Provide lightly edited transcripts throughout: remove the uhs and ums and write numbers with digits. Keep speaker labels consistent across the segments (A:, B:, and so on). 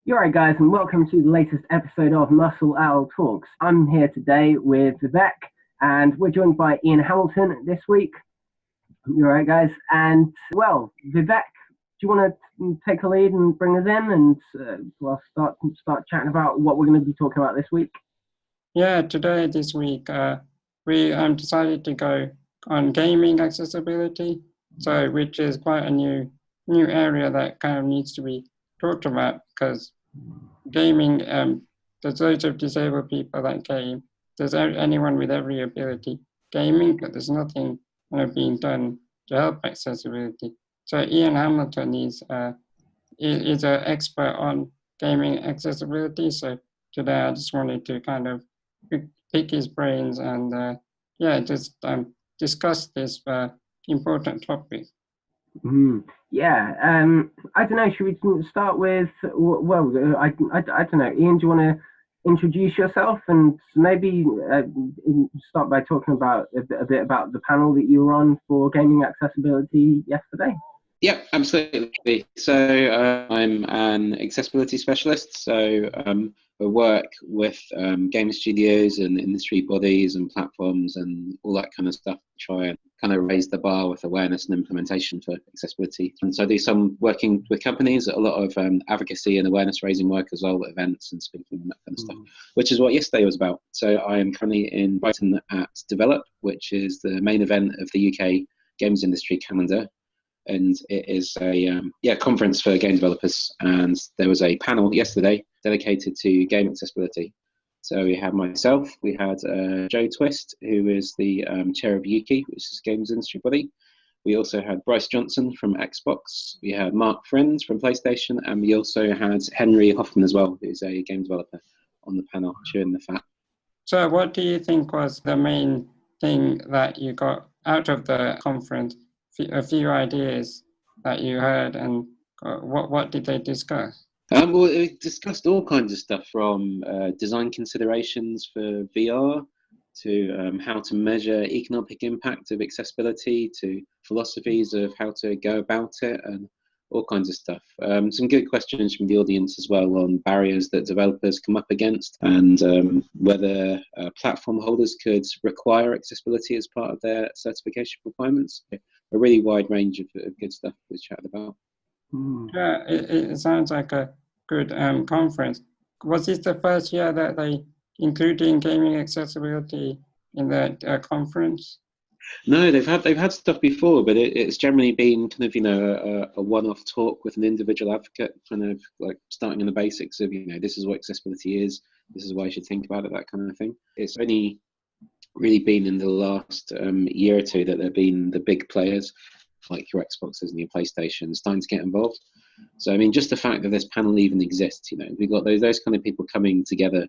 A: You're right, guys, and welcome to the latest episode of Muscle Owl Talks. I'm here today with Vivek, and we're joined by Ian Hamilton this week. You're right, guys, and well, Vivek, do you want to take a lead and bring us in, and we'll start chatting about what we're going to be talking about this week?
B: Yeah, this week, we decided to go on gaming accessibility, which is quite a new area that kind of needs to be talked about because gaming, there's loads of disabled people that game. There's anyone with every ability gaming, but there's nothing being done to help accessibility. So Ian Hamilton is an expert on gaming accessibility. So today I just wanted to kind of pick his brains and just discuss this important topic.
A: Yeah, I don't know. Should we start with? Well, I don't know. Ian, do you want to introduce yourself and maybe start by talking about a bit about the panel that you were on for gaming accessibility yesterday?
C: Yep, absolutely. So I'm an accessibility specialist. So I work with game studios and industry bodies and platforms and all that kind of stuff to try and kind of raise the bar with awareness and implementation for accessibility. And so I do some working with companies, a lot of advocacy and awareness raising work as well, events and speaking and that kind of stuff, which is what yesterday was about. So I am currently in Brighton at Develop, which is the main event of the UK games industry calendar. And it is a conference for game developers. And there was a panel yesterday dedicated to game accessibility. So we had myself, we had Joe Twist, who is the chair of Yuki, which is games industry body. We also had Bryce Johnson from Xbox. We had Mark Friends from PlayStation. And we also had Henry Hoffman as well, who's a game developer on the panel, chewing the fat.
B: So what do you think was the main thing that you got out of the conference? A few ideas that you heard, and what did they discuss?
C: Well, we discussed all kinds of stuff from design considerations for VR to how to measure economic impact of accessibility to philosophies of how to go about it and all kinds of stuff. Some good questions from the audience as well on barriers that developers come up against and whether platform holders could require accessibility as part of their certification requirements. A really wide range of good stuff was chatted about.
B: Yeah, it sounds like a good conference. Was this the first year that they including gaming accessibility in that conference?
C: No, they've had stuff before, but it's generally been kind of a one-off talk with an individual advocate, kind of like starting in the basics of this is what accessibility is, this is why you should think about it, that kind of thing. It's only really been in the last year or two that there have been the big players like your Xboxes and your PlayStation starting to get involved. So I mean, just the fact that this panel even exists, we've got those kind of people coming together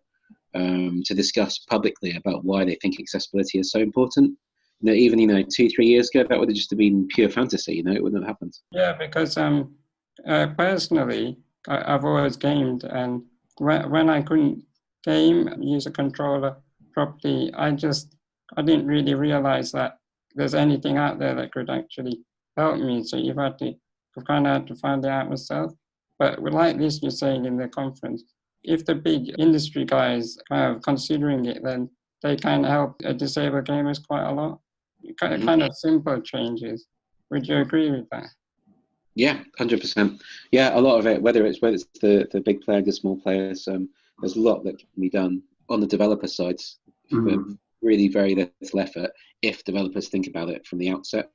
C: to discuss publicly about why they think accessibility is so important. Even 2-3 years ago, that would have just been pure fantasy. It wouldn't have happened.
B: Yeah, because personally, I've always gamed, and when I couldn't use a controller properly, I didn't really realize that there's anything out there that could actually help me. So you've had to kind of have to find it out myself. But like this, you're saying in the conference, if the big industry guys are considering it, then they can help disabled gamers quite a lot. Kind of simple changes. Would you agree with that?
C: Yeah, 100%. Yeah, a lot of it, whether it's the big player, the small players, there's a lot that can be done on the developer side for really very little effort if developers think about it from the outset.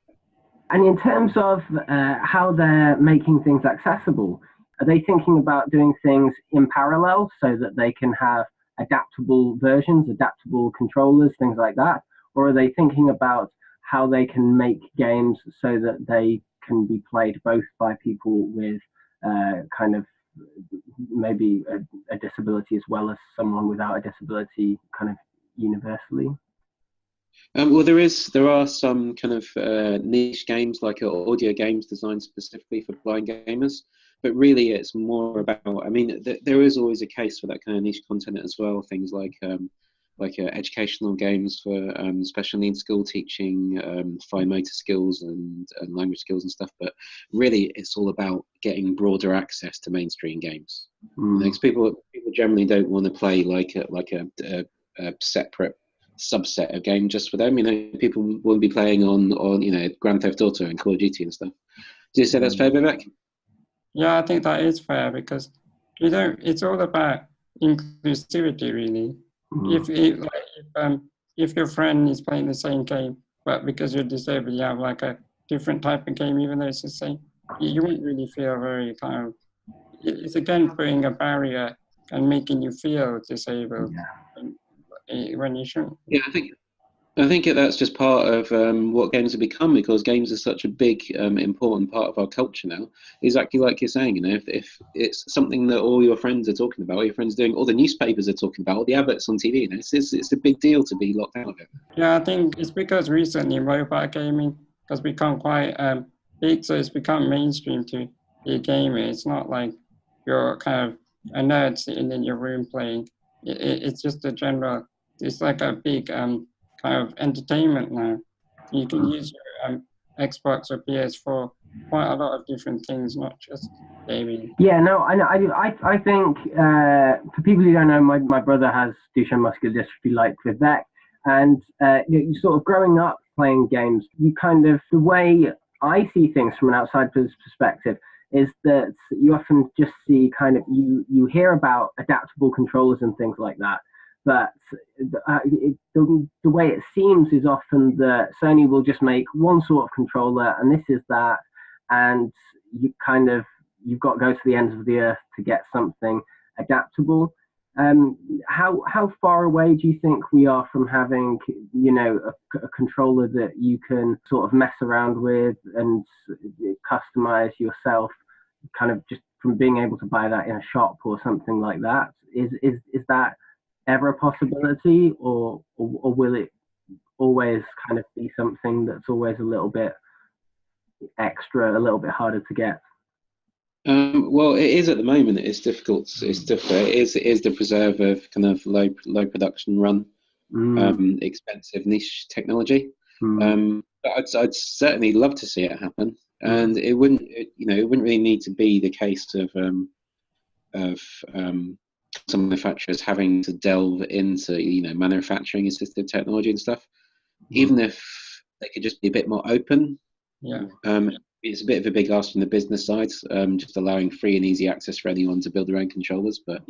A: And in terms of how they're making things accessible, are they thinking about doing things in parallel so that they can have adaptable versions, adaptable controllers, things like that? Or are they thinking about how they can make games so that they can be played both by people with kind of maybe a disability as well as someone without a disability kind of universally?
C: Well, there are some kind of niche games like audio games designed specifically for blind gamers, but really it's more about, there is always a case for that kind of niche content as well, things like educational games for special needs school teaching, fine motor skills and language skills and stuff. But really, it's all about getting broader access to mainstream games. Because people generally don't want to play like a separate subset of game just for them. People won't be playing on Grand Theft Auto and Call of Duty and stuff. Do you say that's fair, Vivek?
B: Yeah, I think that is fair, because it's all about inclusivity, really. If your friend is playing the same game, but because you're disabled, you have like a different type of game, even though it's the same, you wouldn't really feel very kind of. It's again putting a barrier and making you feel disabled when you shouldn't.
C: Yeah, I think that's just part of what games have become, because games are such a big, important part of our culture now. Exactly like you're saying, if it's something that all your friends are talking about, all your friends are doing, all the newspapers are talking about, all the adverts on TV, it's a big deal to be locked out of it.
B: Yeah, I think it's because recently mobile gaming has become quite big, so it's become mainstream to be a gamer. It's not like you're kind of a nerd sitting in your room playing. It's just a general. It's like a big kind of entertainment now. You can use your Xbox or PS4 quite a lot of different things, not just gaming.
A: Yeah, no, I think for people who don't know, my brother has Duchenne muscular dystrophy like Vivek, and you sort of growing up playing games, you kind of, the way I see things from an outsider's perspective is that you often just see kind of, you hear about adaptable controllers and things like that, but the way it seems is often that Sony will just make one sort of controller and this is that, and you've got to go to the ends of the earth to get something adaptable. How far away do you think we are from having, a controller that you can sort of mess around with and customize yourself, kind of just from being able to buy that in a shop or something like that? Is that ever a possibility, or will it always kind of be something that's always a little bit extra, a little bit harder to get?
C: Well, it is at the moment. It's difficult. It's difficult. It is the preserve of kind of low production run, expensive niche technology. But I'd certainly love to see it happen, and it wouldn't really need to be the case of some manufacturers having to delve into manufacturing assisted technology and stuff. Even if they could just be a bit more open.
B: Yeah.
C: It's a bit of a big ask from the business side, just allowing free and easy access for anyone to build their own controllers. But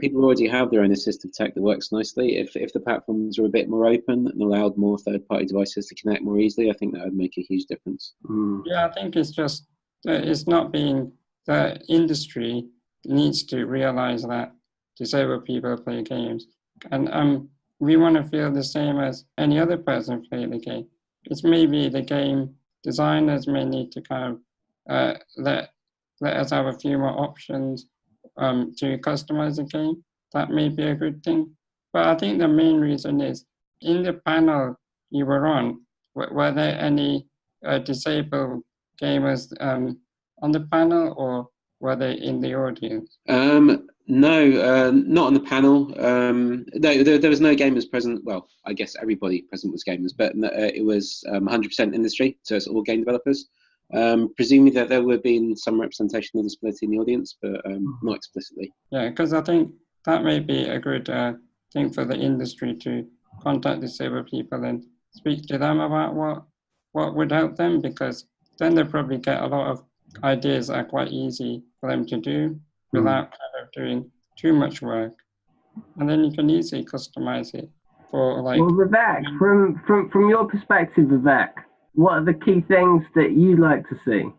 C: people already have their own assistive tech that works nicely. If the platforms are a bit more open and allowed more third-party devices to connect more easily, I think that would make a huge difference.
B: Yeah, I think it's just it's not being, the industry needs to realize that disabled people play games, and we want to feel the same as any other person playing the game. It's maybe the game designers may need to kind of let us have a few more options to customize the game. That may be a good thing. But I think the main reason is, in the panel you were on, were there any disabled gamers on the panel, or were they in the audience?
C: No, not on the panel. No, there was no gamers present. Well, I guess everybody present was gamers, but it was 100% industry, so it's all game developers. Presumably that there would have been some representation of disability in the audience, but not explicitly.
B: Yeah, because I think that may be a good thing for the industry to contact disabled people and speak to them about what would help them, because then they probably get a lot of ideas that are quite easy for them to do without kind of doing too much work, and then you can easily customize it for like.
A: Well, Vivek, from your perspective, Vivek, what are the key things that you'd like to see?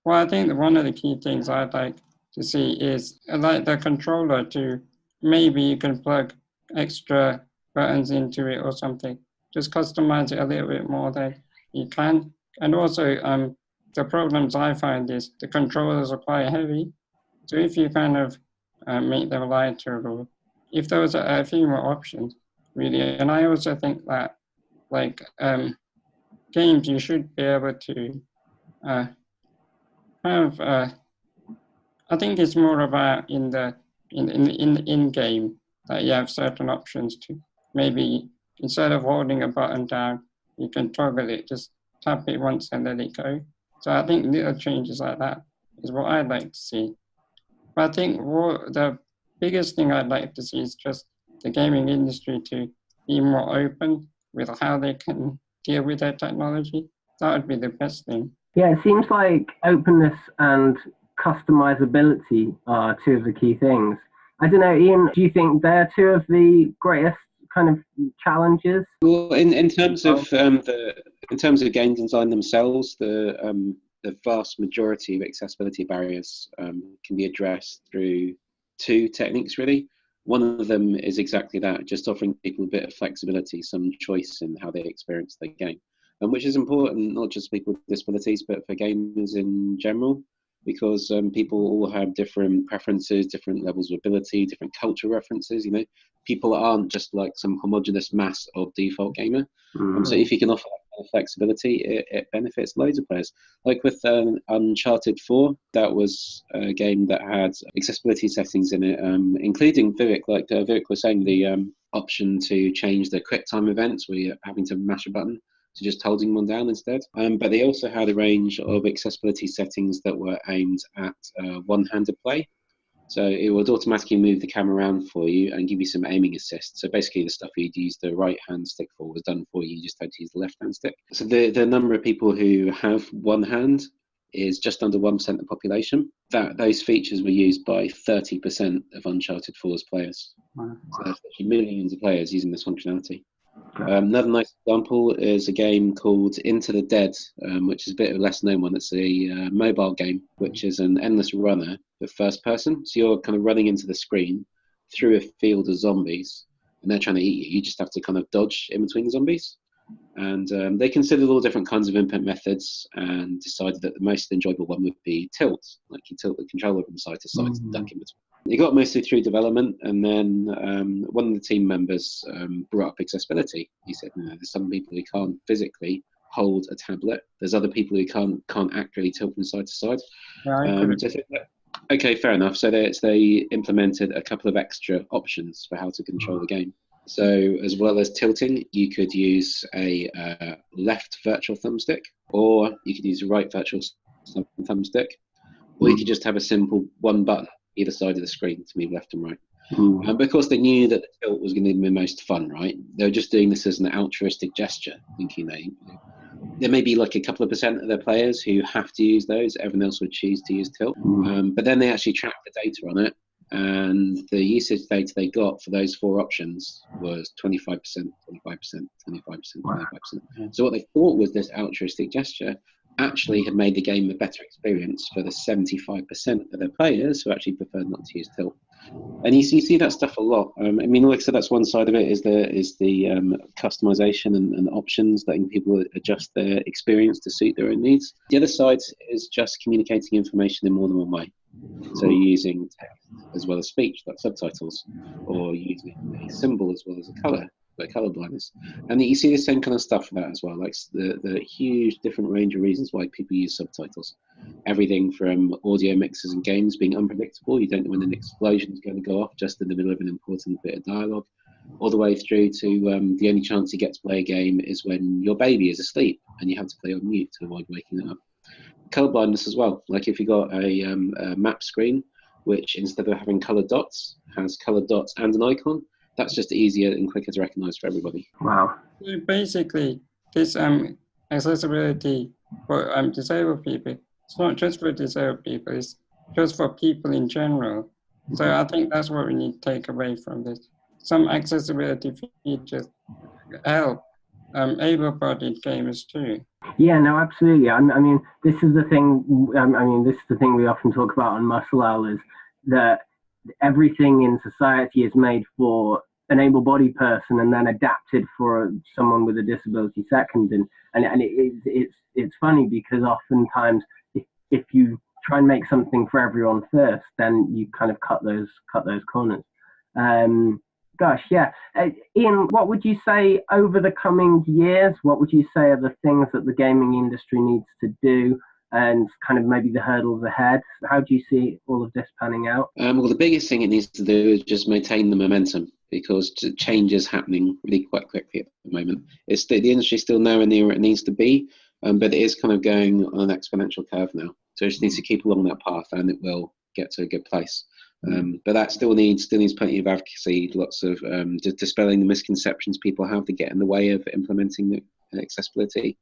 B: Well, I think that one of the key things I'd like to see is like the controller to, maybe you can plug extra buttons into it or something. Just customize it a little bit more than you can. And also, the problems I find is the controllers are quite heavy. So if you kind of make them lighter, or if there was a few more options, really. And I also think that, like, games, you should be able to I think it's more about in game that you have certain options to maybe, instead of holding a button down, you can toggle it, just tap it once and let it go. So I think little changes like that is what I'd like to see. But I think the biggest thing I'd like to see is just the gaming industry to be more open with how they can deal with their technology. That would be the best thing.
A: Yeah, it seems like openness and customizability are two of the key things. I don't know, Ian, do you think they're two of the greatest kind of challenges?
C: Well, in terms of in terms of game design themselves, the vast majority of accessibility barriers can be addressed through two techniques, really. One of them is exactly that, just offering people a bit of flexibility, some choice in how they experience the game, and which is important not just for people with disabilities, but for gamers in general, because people all have different preferences, different levels of ability, different cultural references. You know, people aren't just like some homogenous mass of default gamer. So if you can offer that kind of flexibility, it benefits loads of players. Like with Uncharted 4, that was a game that had accessibility settings in it, including Vivek, like Vivek was saying, the option to change the quick time events where you're having to mash a button to just holding one down instead. But they also had a range of accessibility settings that were aimed at one-handed play. So it would automatically move the camera around for you and give you some aiming assist. So basically the stuff you'd use the right hand stick for was done for you. You just had to use the left hand stick. So the number of people who have one hand is just under 1% of the population. Those features were used by 30% of Uncharted 4's players. Wow. So there's actually millions of players using this functionality. Another nice example is a game called Into the Dead, which is a bit of a less known one. It's a mobile game, which is an endless runner, but first person. So you're kind of running into the screen through a field of zombies, and they're trying to eat you. You just have to kind of dodge in between the zombies. And they considered all different kinds of input methods and decided that the most enjoyable one would be tilt. Like you tilt the controller from side to side to duck in between. It got mostly through development, and then one of the team members brought up accessibility. He said, you know, there's some people who can't physically hold a tablet. There's other people who can't accurately tilt from side to side. Okay, fair enough. So they implemented a couple of extra options for how to control the game. So as well as tilting, you could use a left virtual thumbstick, or you could use a right virtual thumbstick, or you could just have a simple one button either side of the screen to move left and right. And because they knew that the tilt was going to be the most fun, right? They were just doing this as an altruistic gesture, thinking there may be like a couple of % of their players who have to use those. Everyone else would choose to use tilt. But then they actually tracked the data on it, and the usage data they got for those four options was 25%, 25%, 25%, 25%. So what they thought was this altruistic gesture actually had made the game a better experience for the 75% of their players who actually preferred not to use tilt. And you see that stuff a lot. I mean, like I said, that's one side of it, is the customization and options, letting people adjust their experience to suit their own needs. The other side is just communicating information in more than one way. So using text as well as speech, like subtitles, or using a symbol as well as a colour, like colour blindness. And you see the same kind of stuff for that as well, like the huge different range of reasons why people use subtitles. Everything from audio mixes and games being unpredictable, you don't know when an explosion is going to go off just in the middle of an important bit of dialogue, all the way through to the only chance you get to play a game is when your baby is asleep and you have to play on mute to avoid waking it up. Colour blindness as well, like if you got a map screen which instead of having coloured dots has coloured dots and an icon, that's just easier and quicker to recognise for everybody.
A: Wow.
B: So basically, this accessibility for disabled people, it's not just for disabled people, it's just for people in general. So I think that's what we need to take away from this. Some accessibility features help able-bodied gamers too.
A: Yeah, no, absolutely. I mean, this is the thing. This is the thing we often talk about on Muscle Owl, is that everything in society is made for an able-bodied person and then adapted for someone with a disability second. And it's funny because oftentimes if you try and make something for everyone first, then you kind of cut those corners. Gosh, yeah. Ian, what would you say over the coming years? What would you say are the things that the gaming industry needs to do, and kind of maybe the hurdles ahead? How do you see all of this panning out?
C: Well, the biggest thing it needs to do is just maintain the momentum. because change is happening really quite quickly at the moment. The industry is still nowhere near where it needs to be, but it is kind of going on an exponential curve now. So it just needs to keep along that path, and it will get to a good place. But that still needs plenty of advocacy, lots of dispelling the misconceptions people have that get in the way of implementing the accessibility.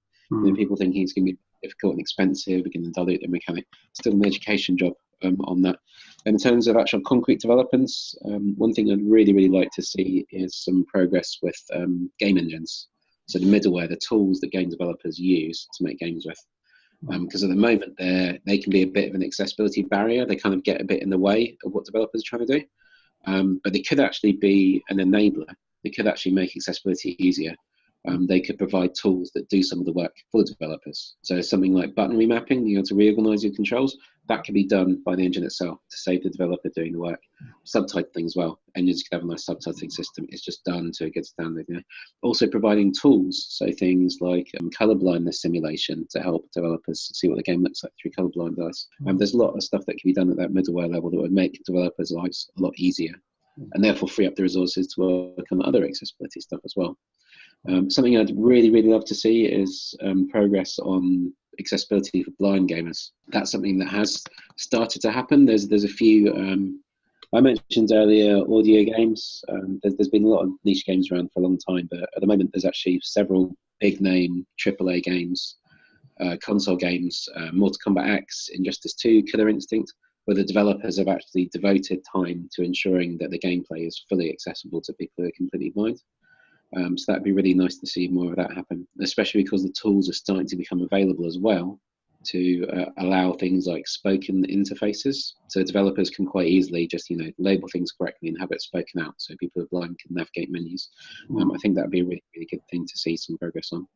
C: People thinking it's going to be difficult and expensive, we're going to dilute the mechanic. Still an education job on that. And in terms of actual concrete developments, one thing I'd really like to see is some progress with game engines. So the middleware, the tools that game developers use to make games with. Because at the moment they can be a bit of an accessibility barrier. They kind of get a bit in the way of what developers are trying to do. But they could actually be an enabler. They could actually make accessibility easier. They could provide tools that do some of the work for the developers. So something like button remapping, you know, to reorganize your controls, that can be done by the engine itself to save the developer doing the work. Subtitling as well. Engines can have a nice subtitling system. It's just done to a good standard. You know? Also providing tools, so things like color blindness simulation to help developers see what the game looks like through colorblind eyes. There's a lot of stuff that can be done at that middleware level that would make developers' lives a lot easier, and therefore free up the resources to work on other accessibility stuff as well. Something I'd really love to see is progress on accessibility for blind gamers. That's something that has started to happen. There's a few, I mentioned earlier, audio games. There's been a lot of niche games around for a long time, but at the moment there's actually several big name AAA games, console games, Mortal Kombat X, Injustice 2, Killer Instinct, where the developers have actually devoted time to ensuring that the gameplay is fully accessible to people who are completely blind. So that'd be really nice to see more of that happen, especially because the tools are starting to become available as well to allow things like spoken interfaces. So developers can quite easily just, you know, label things correctly and have it spoken out so people who are blind can navigate menus. I think that'd be a really good thing to see some progress on.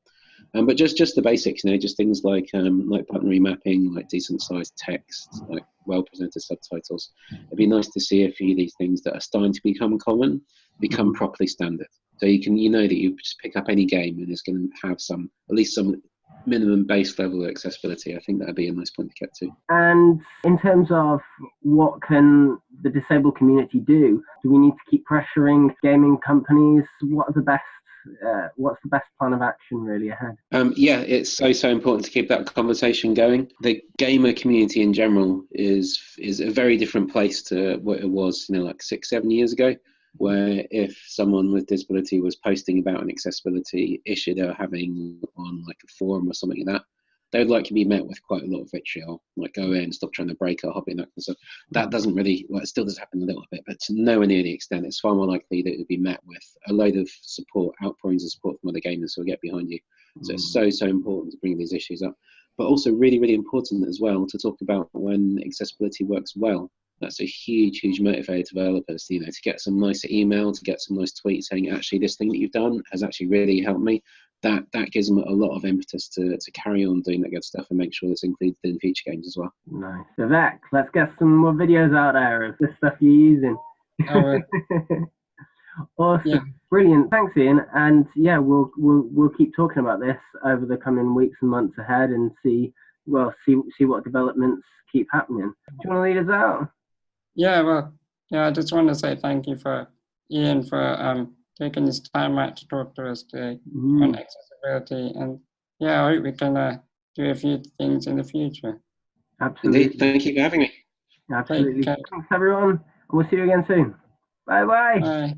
C: But just the basics, you know, just things like button remapping, like decent sized text, like well presented subtitles. It'd be nice to see a few of these things that are starting to become common become properly standard. So you know that you just pick up any game and it's going to have at least some minimum base level of accessibility. I think that'd be a nice point to get to.
A: And in terms of what can the disabled community do we need to keep pressuring gaming companies? What's the best plan of action really ahead?
C: Yeah, it's so important to keep that conversation going. The gamer community in general is a very different place to what it was, you know, like 6-7 years ago, where if someone with disability was posting about an accessibility issue they were having on like a forum or something like that, they would likely be met with quite a lot of vitriol, like go in, stop trying to break our hobby and that kind of stuff. That doesn't really, well, it still does happen a little bit, but to nowhere near the extent. It's far more likely that it would be met with a load of support, outpourings of support from other gamers who will get behind you. So it's so important to bring these issues up, but also really important as well to talk about when accessibility works well. That's a huge motivator to developers, you know, to get some nice email, to get some nice tweets saying, actually, this thing that you've done has actually really helped me. That gives them a lot of impetus to carry on doing that good stuff and make sure it's included in future games as well.
A: Nice. Vivek, let's get some more videos out there of this stuff you're using. Awesome. Yeah. Brilliant. Thanks, Ian. And yeah, we'll keep talking about this over the coming weeks and months ahead and see what developments keep happening. Do you want to lead us out?
B: I just want to say thank you for Ian for taking his time out to talk to us today on accessibility. And yeah, I hope we can do a few things in the future.
A: Absolutely.
C: Indeed. Thank you for having me.
A: Absolutely. Thanks, everyone. We'll see you again soon. Bye-bye.
B: Bye.